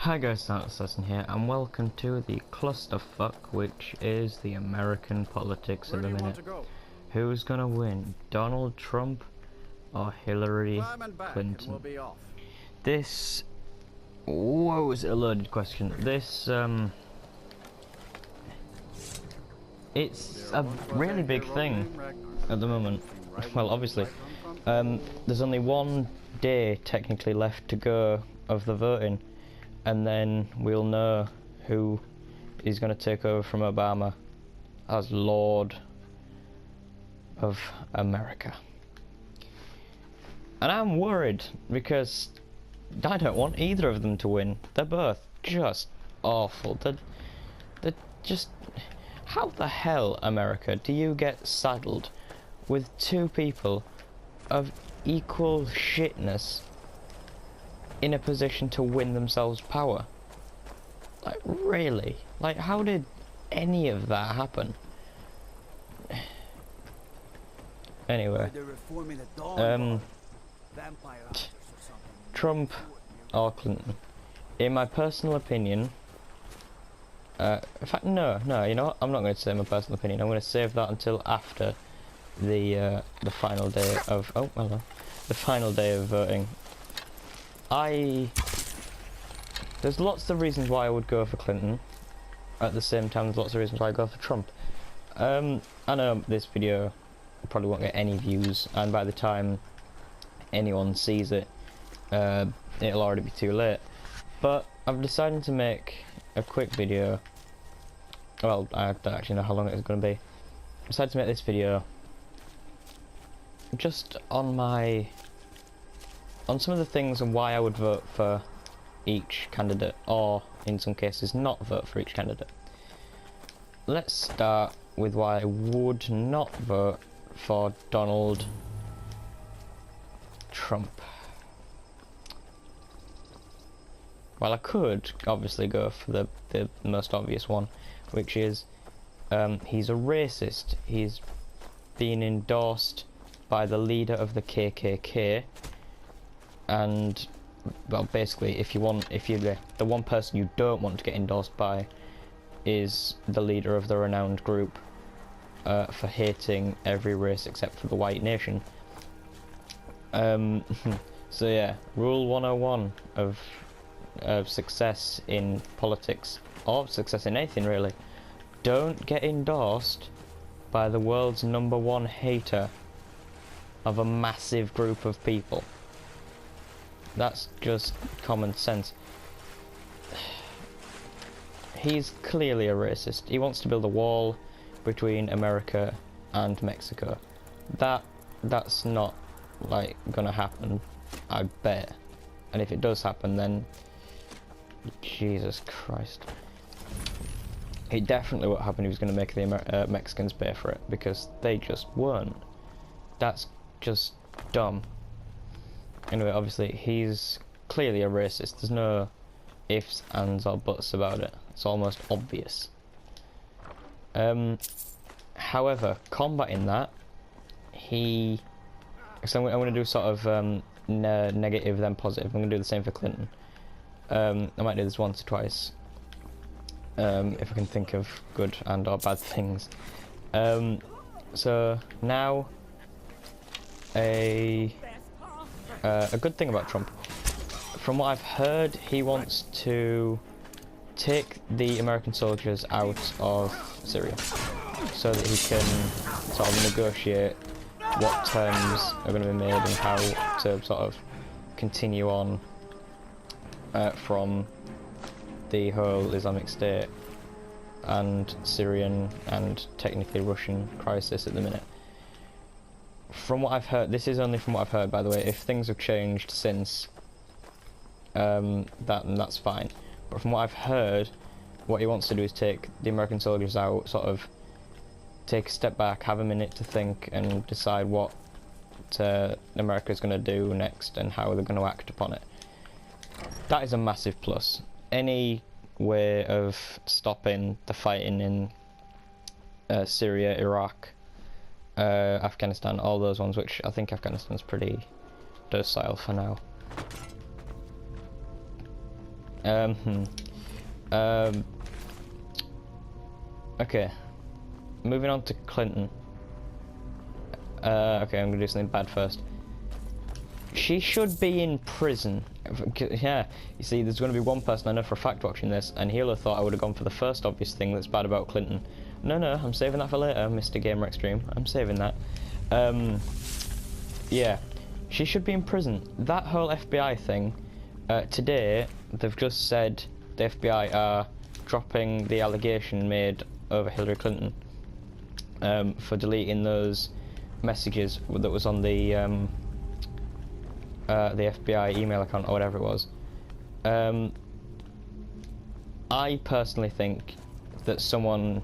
Hi guys, Assassin here, and welcome to the clusterfuck, which is the American politics at the minute. Who's gonna win, Donald Trump or Hillary Clinton? This... whoa, is it a loaded question? This, it's a really big thing at the moment. Well, obviously. There's only one day technically left to go of the voting, and then we'll know who is going to take over from Obama as Lord of America. And I'm worried because I don't want either of them to win. They're both just awful. They're just... how the hell, America, do you get saddled with two people of equal shitness in a position to win themselves power? Like, really? Like, how did any of that happen? Anyway, Trump or Clinton? In my personal opinion, in fact, no, you know what? I'm not going to say my personal opinion. I'm going to save that until after the final day of the final day of voting. There's lots of reasons why I would go for Clinton. At the same time, there's lots of reasons why I go for Trump. I know this video probably won't get any views, and by the time anyone sees it, it'll already be too late. But I've decided to make a quick video. Well, I don't actually know how long it's going to be. I decided to make this video just on some of the things and why I would vote for each candidate, or in some cases not vote for each candidate. Let's start with why I would not vote for Donald Trump. Well, I could obviously go for the most obvious one, which is he's a racist. He's been endorsed by the leader of the KKK, and well, basically, if you're the one person you don't want to get endorsed by is the leader of the renowned group for hating every race except for the white nation. So yeah, rule 101 of success in politics, or success in anything really: don't get endorsed by the world's #1 hater of a massive group of people. That's just common sense. He's clearly a racist. He wants to build a wall between America and Mexico. That's not like gonna happen, I bet. And if it does happen, then Jesus Christ, it definitely won't happen. He was going to make the Mexicans pay for it, because they just weren't. That's just dumb. Anyway, obviously he's clearly a racist. There's no ifs, ands or buts about it. It's almost obvious. However, combating that, so I'm going to do sort of negative then positive. I'm going to do the same for Clinton. I might do this once or twice, if I can think of good and or bad things. So now, a good thing about Trump. From what I've heard, he wants to take the American soldiers out of Syria, so that he can sort of negotiate what terms are going to be made and how to sort of continue on from the whole Islamic State and Syrian and technically Russian crisis at the minute. From what I've heard, this is only from what I've heard, by the way. If things have changed since, that's fine. But from what I've heard, what he wants to do is take the American soldiers out, sort of take a step back, have a minute to think and decide what America's going to do next and how they're going to act upon it. That is a massive plus. Any way of stopping the fighting in Syria, Iraq, Afghanistan, all those ones, which I think Afghanistan's pretty docile for now. Okay. Moving on to Clinton. Okay, I'm gonna do something bad first. She should be in prison. Yeah, you see, there's going to be one person I know for a fact watching this, and he'll have thought I would have gone for the first obvious thing that's bad about Clinton. No, I'm saving that for later, Mr. Gamer Extreme. I'm saving that. Yeah, she should be in prison. That whole FBI thing, today, they've just said the FBI are dropping the allegation made over Hillary Clinton for deleting those messages that was on the FBI email account or whatever it was. I personally think that someone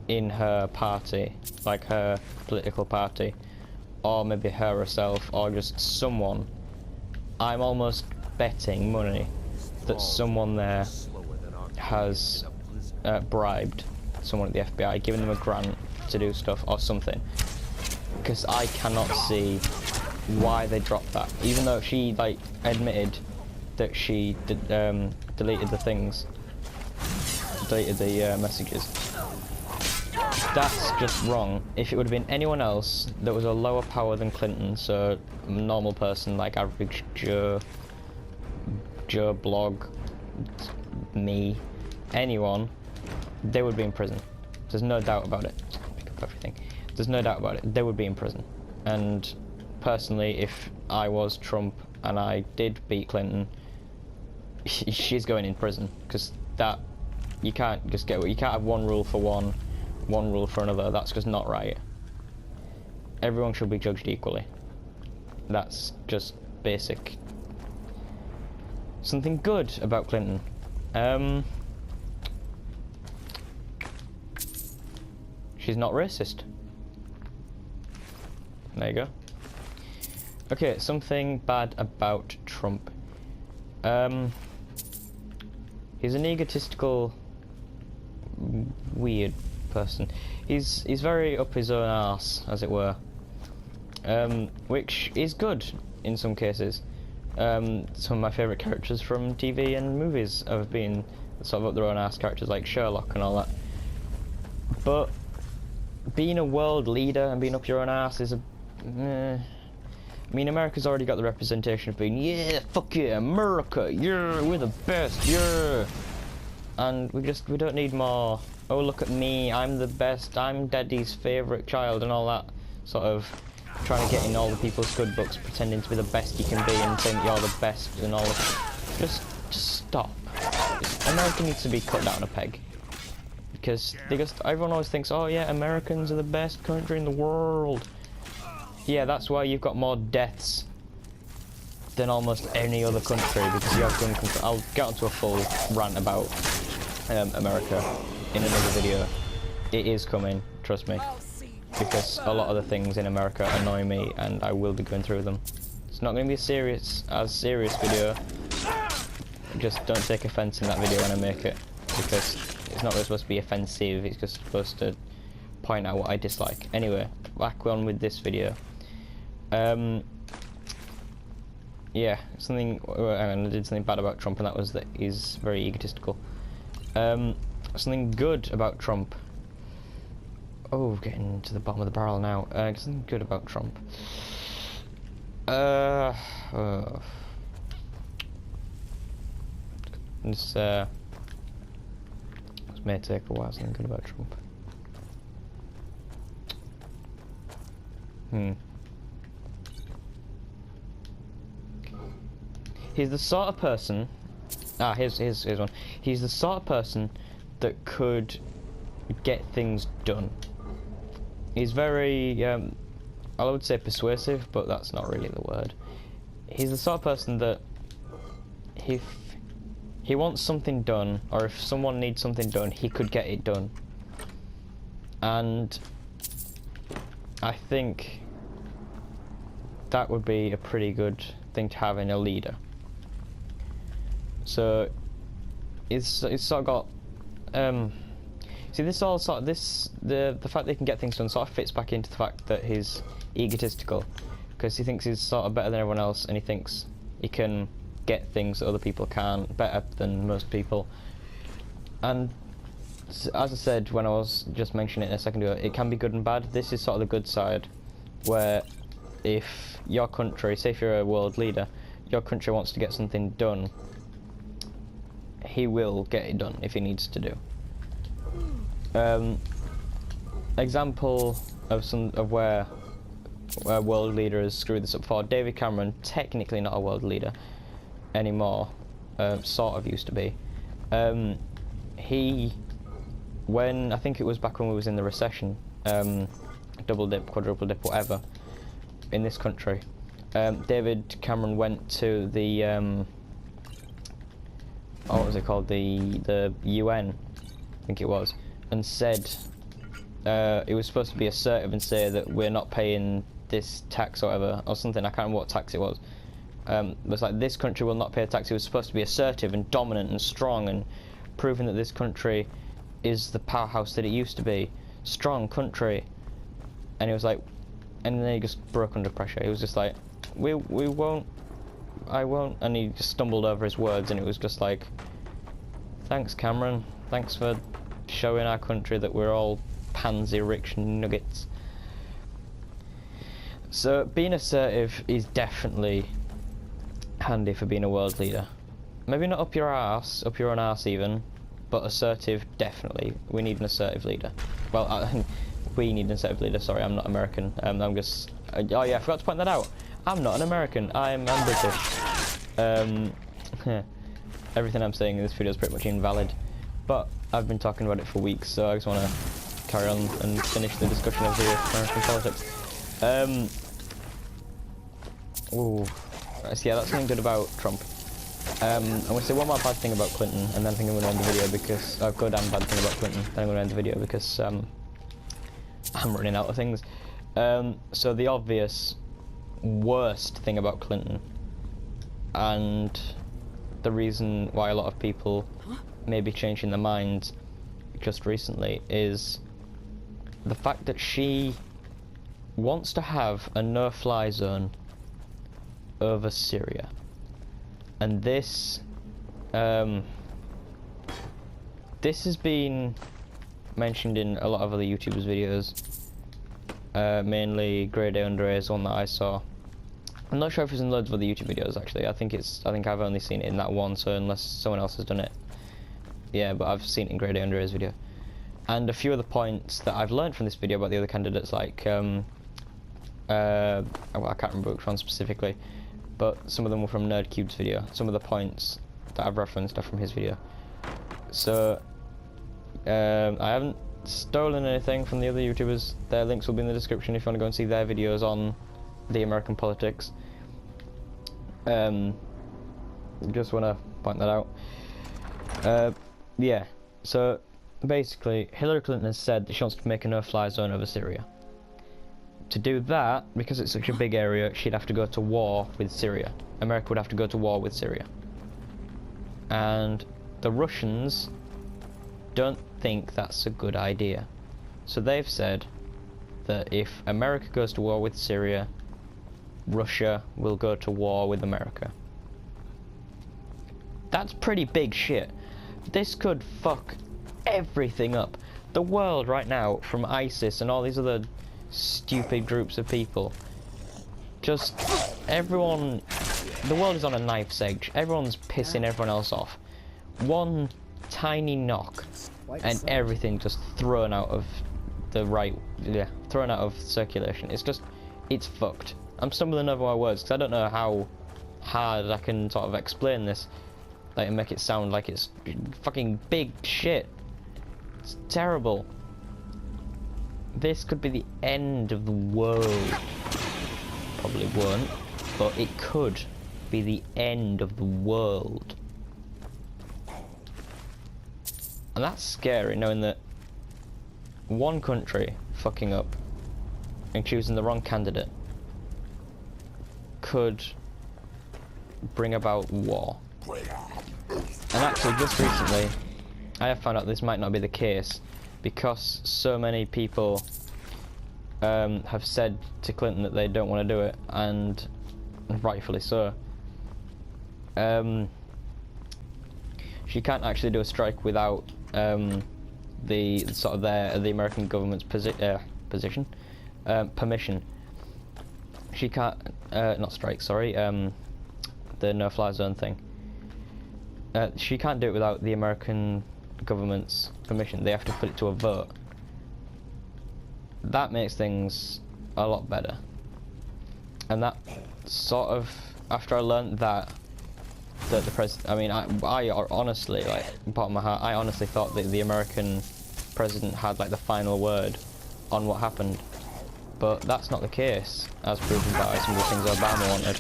in her party, like her political party, or maybe her herself, or just someone, I'm almost betting money that someone there has bribed someone at the FBI, given them a grant to do stuff or something. Because I cannot see why they dropped that, even though she like admitted that she deleted the things, deleted the messages. That's just wrong. If it would have been anyone else that was a lower power than Clinton, so a normal person like average Joe Blog, me, anyone, they would be in prison. There's no doubt about it. Pick up everything. There's no doubt about it. They would be in prison. And personally, if I was Trump and I did beat Clinton, she's going in prison, because that you can't just get, you can't have one rule for one rule for another. That's just not right. Everyone should be judged equally. That's just basic. Something good about Clinton. She's not racist. There you go. Okay, something bad about Trump. He's an egotistical, weird person. He's very up his own arse, as it were. Which is good in some cases. Some of my favourite characters from TV and movies have been sort of up their own arse characters, like Sherlock and all that. But being a world leader and being up your own arse is a... I mean, America's already got the representation of being, yeah, fuck yeah, America, yeah, we're the best, yeah. And we don't need more, oh, look at me, I'm the best, I'm Daddy's favourite child, and all that sort of trying to get in all the people's good books, pretending to be the best you can be and saying that you're the best and all that. Just stop. America needs to be cut down a peg. Because everyone always thinks, oh yeah, Americans are the best country in the world. Yeah, that's why you've got more deaths than almost any other country, because you have gun control. I'll get onto a full rant about America in another video. It is coming, trust me, because a lot of the things in America annoy me, and I will be going through them. It's not going to be a serious video. Just don't take offence in that video when I make it, because it's not really supposed to be offensive. It's just supposed to point out what I dislike. Anyway, back on with this video. Yeah, I did something bad about Trump, and that was that he's very egotistical. Something good about Trump. Oh, getting to the bottom of the barrel now. Something good about Trump. This may take a while. Something good about Trump. He's the sort of person. Here's one. He's the sort of person that could get things done. He's very, I would say persuasive, but that's not really the word. He's the sort of person that if he wants something done, or if someone needs something done, he could get it done. And I think that would be a pretty good thing to have in a leader. So it's sort of got see, this all sort of the fact that he can get things done sort of fits back into the fact that he's egotistical, because he thinks he's sort of better than everyone else, and he thinks he can get things that other people can't, better than most people. And as I said when I was just mentioning it a second ago, it can be good and bad. This is sort of the good side, where if your country, say if you're a world leader, your country wants to get something done, he will get it done if he needs to do. Example of where a world leader has screwed this up for. David Cameron, technically not a world leader anymore, sort of used to be. When I think it was back when we was in the recession, double dip, quadruple dip, whatever, in this country, David Cameron went to the what was it called, the UN, I think it was, and said it was supposed to be assertive and say that we're not paying this tax or whatever, or something. I can't remember what tax it was. It was like, this country will not pay a tax. It was supposed to be assertive and dominant and strong and proving that this country is the powerhouse that it used to be. Strong country. And he was like, and then he just broke under pressure. He was just like, we won't, I won't, and he just stumbled over his words, and it was just like, thanks Cameron, thanks for showing our country that we're all pansy rich nuggets. So being assertive is definitely handy for being a world leader. Maybe not up your arse, up your own arse even, but assertive, definitely. We need an assertive leader. Well, we need an assertive leader, sorry, I'm not American. I'm just, oh yeah, I forgot to point that out. I'm not an American, I'm British. Everything I'm saying in this video is pretty much invalid. But I've been talking about it for weeks, so I just want to carry on and finish the discussion of the American politics. Ooh, so yeah, that's something good about Trump. I'm going to say one more bad thing about Clinton, and then I think I'm going to end the video because good and bad thing about Clinton. Then I'm going to end the video because I'm running out of things. So the obvious worst thing about Clinton, and the reason why a lot of people may be changing their minds just recently, is the fact that she wants to have a no-fly zone over Syria. And this has been mentioned in a lot of other YouTubers' videos, mainly Grey Day Under is one that I saw. I'm not sure if it's in loads of other YouTube videos actually. I think I've only seen it in that one, so unless someone else has done it. Yeah, but I've seen it in Grey Day Under A's video. And a few of the points that I've learned from this video about the other candidates, like well, I can't remember which one specifically, but some of them were from NerdCube's video. Some of the points that I've referenced are from his video. So I haven't stolen anything from the other YouTubers. Their links will be in the description if you want to go and see their videos on the American politics. Just want to point that out. Yeah, so basically Hillary Clinton has said that she wants to make a no-fly zone over Syria. To do that, because it's such a big area, she'd have to go to war with Syria. America would have to go to war with Syria. And the Russians don't think that's a good idea. So they've said that if America goes to war with Syria, Russia will go to war with America. That's pretty big shit. This could fuck everything up. The world right now, from ISIS and all these other stupid groups of people, just everyone, the world is on a knife's edge. Everyone's pissing everyone else off. One tiny knock and everything just thrown out of the thrown out of circulation. It's fucked. I'm stumbling over my words because I don't know how hard I can sort of explain this, like, and make it sound like it's fucking big shit. It's terrible. This could be the end of the world. Probably won't, but it could be the end of the world. And that's scary, knowing that one country fucking up and choosing the wrong candidate could bring about war. And actually, just recently, I have found out this might not be the case, because so many people have said to Clinton that they don't want to do it, and rightfully so. she can't actually do a strike without the sort of the American government's permission. She can't not strike, sorry, the no-fly zone thing. She can't do it without the American government's permission. They have to put it to a vote. That makes things a lot better. And that sort of, after I learned that the president, I mean, I honestly, like, bottom of my heart, I honestly thought that the American president had like the final word on what happened. But that's not the case, as proven by some of the things Obama wanted,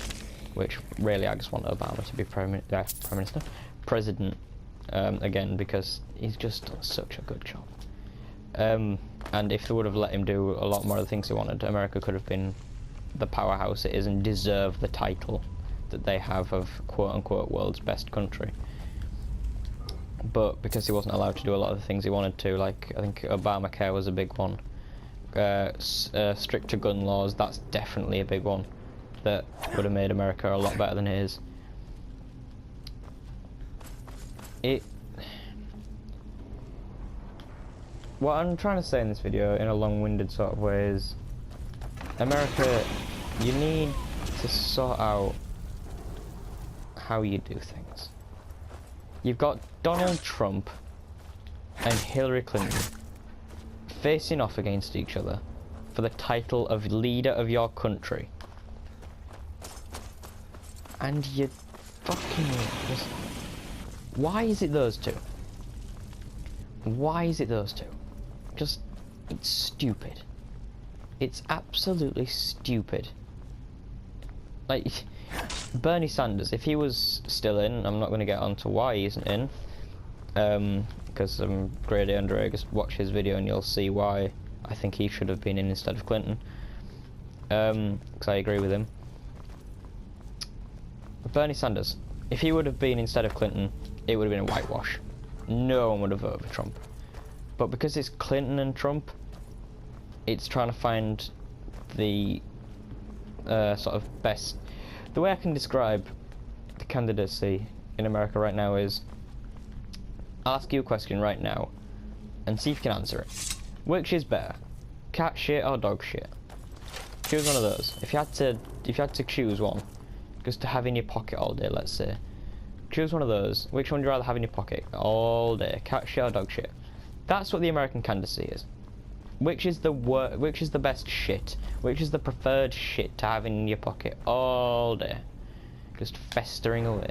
which really I just want Obama to be Prime Minister. President, again, because he's just done such a good job. And if they would have let him do a lot more of the things he wanted, America could have been the powerhouse it is and deserve the title that they have of quote-unquote world's best country. But because he wasn't allowed to do a lot of the things he wanted to, like I think Obamacare was a big one, stricter gun laws, that's definitely a big one that would have made America a lot better than it is. What I'm trying to say in this video, in a long-winded sort of way, is America, you need to sort out how you do things. You've got Donald Trump and Hillary Clinton facing off against each other for the title of leader of your country. And you fucking just... Why is it those two? Why is it those two? Just, it's stupid. It's absolutely stupid. Like, Bernie Sanders, if he was still in, I'm not going to get on to why he isn't in, because I'm grade A under A, just watch his video and you'll see why I think he should have been in instead of Clinton, because I agree with him. Bernie Sanders, if he would have been instead of Clinton, it would have been a whitewash. No one would have voted for Trump. But because it's Clinton and Trump, it's trying to find the sort of best... The way I can describe the candidacy in America right now is, I'll ask you a question right now and see if you can answer it. Which is better, cat shit or dog shit? Choose one of those. If you had to choose one, just to have in your pocket all day, let's say, choose one of those. Which one would you rather have in your pocket all day, cat shit or dog shit? That's what the American candidacy is. Which is the best shit? Which is the preferred shit to have in your pocket all day, just festering away?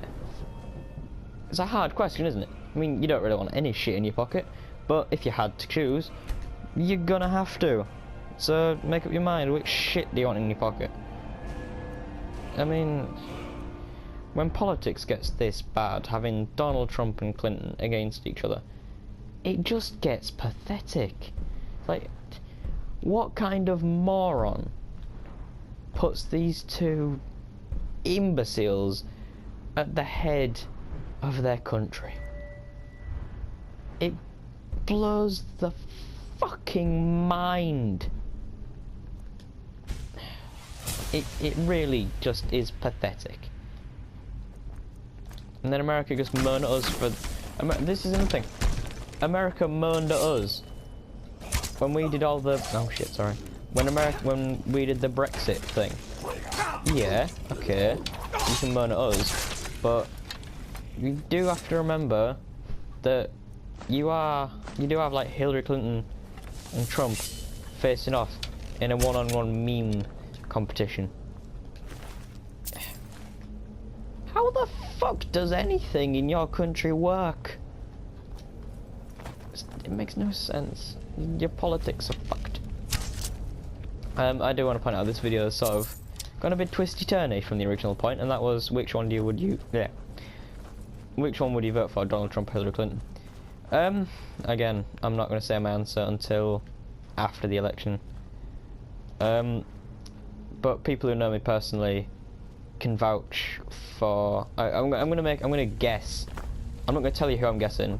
It's a hard question, isn't it? I mean, you don't really want any shit in your pocket, but if you had to choose, you're gonna have to. So make up your mind, which shit do you want in your pocket? I mean, when politics gets this bad, having Donald Trump and Clinton against each other, it just gets pathetic. Like, what kind of moron puts these two imbeciles at the head of their country? It blows the fucking mind. It really just is pathetic. And then America just moaned at us for... this is another thing. America moaned at us when we did all the... Oh shit, sorry. When we did the Brexit thing. Yeah, okay. You can moan at us. But you do have to remember that you do have like Hillary Clinton and Trump facing off in a one-on-one meme competition. How the fuck does anything in your country work? It makes no sense. Your politics are fucked. I do want to point out this video is sort of gone a bit twisty-turny from the original point, and that was which one would you vote for, Donald Trump or Hillary Clinton? Again, I'm not going to say my answer until after the election. But people who know me personally can vouch for... I'm going to guess. I'm not going to tell you who I'm guessing,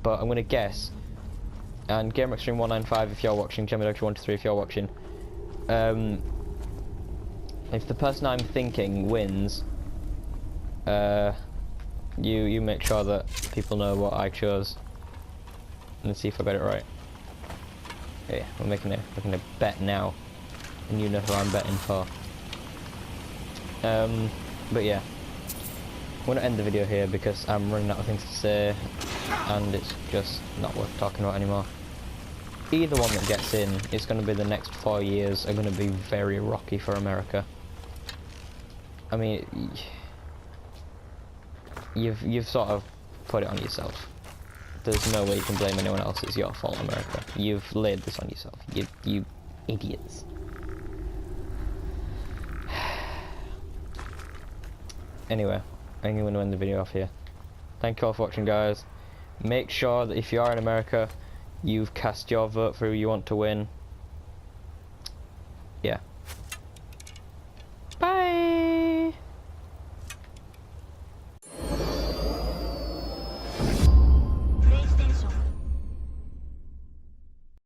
but I'm going to guess. And Gamer Extreme 195 if you're watching, Gemidog123 if you're watching. If the person I'm thinking wins, You make sure that people know what I chose. Let's see if I got it right. Yeah, we're making a bet now, and you know who I'm betting for. But yeah, I'm gonna end the video here because I'm running out of things to say, and it's just not worth talking about anymore. Either one that gets in, it's gonna be the next 4 years are gonna be very rocky for America. I mean, you've sort of put it on yourself. There's no way you can blame anyone else. It's your fault, America. You've laid this on yourself. You idiots. Anyway, I'm going to end the video off here. Thank you all for watching, guys. Make sure that if you are in America, you've cast your vote for who you want to win.